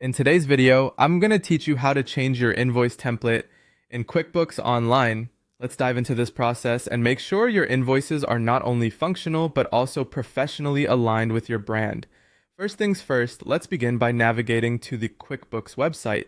In today's video, I'm going to teach you how to change your invoice template in QuickBooks Online. Let's dive into this process and make sure your invoices are not only functional, but also professionally aligned with your brand. First things first, let's begin by navigating to the QuickBooks website.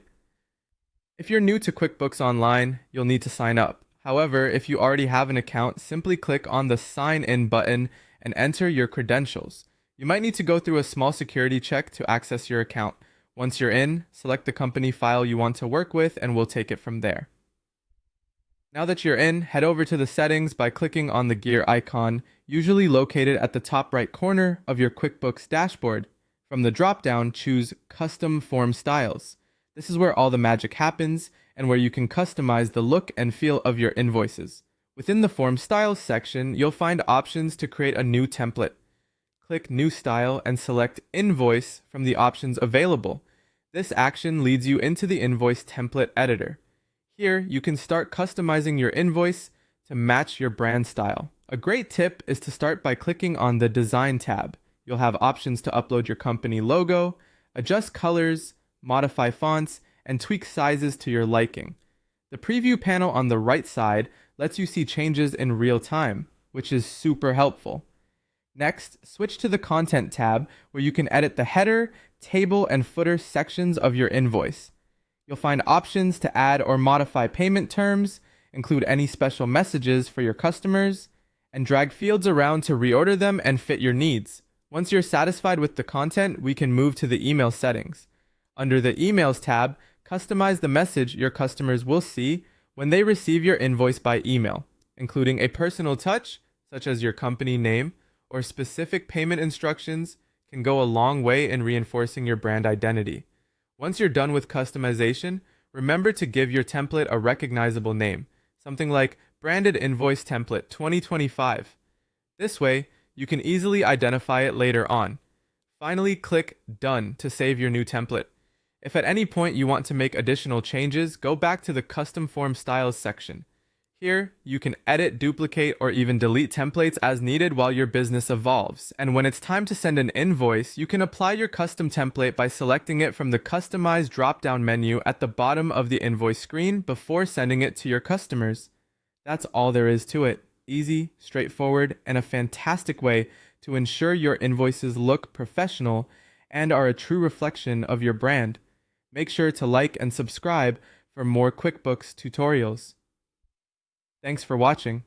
If you're new to QuickBooks Online, you'll need to sign up. However, if you already have an account, simply click on the Sign In button and enter your credentials. You might need to go through a small security check to access your account. Once you're in, select the company file you want to work with and we'll take it from there. Now that you're in, head over to the settings by clicking on the gear icon, usually located at the top right corner of your QuickBooks dashboard. From the drop-down, choose Custom Form Styles. This is where all the magic happens and where you can customize the look and feel of your invoices. Within the Form Styles section, you'll find options to create a new template. Click New Style and select Invoice from the options available. This action leads you into the invoice template editor. Here, you can start customizing your invoice to match your brand style. A great tip is to start by clicking on the Design tab. You'll have options to upload your company logo, adjust colors, modify fonts, and tweak sizes to your liking. The preview panel on the right side lets you see changes in real time, which is super helpful. Next, switch to the Content tab where you can edit the header, table, and footer sections of your invoice. You'll find options to add or modify payment terms, include any special messages for your customers, and drag fields around to reorder them and fit your needs. Once you're satisfied with the content, we can move to the email settings. Under the Emails tab, customize the message your customers will see when they receive your invoice by email, including a personal touch, such as your company name, or specific payment instructions can go a long way in reinforcing your brand identity. Once you're done with customization, remember to give your template a recognizable name, something like Branded Invoice Template 2025. This way, you can easily identify it later on. Finally, click Done to save your new template. If at any point you want to make additional changes, go back to the Custom Form Styles section. Here, you can edit, duplicate, or even delete templates as needed while your business evolves. And when it's time to send an invoice, you can apply your custom template by selecting it from the Customize drop-down menu at the bottom of the invoice screen before sending it to your customers. That's all there is to it. Easy, straightforward, and a fantastic way to ensure your invoices look professional and are a true reflection of your brand. Make sure to like and subscribe for more QuickBooks tutorials. Thanks for watching.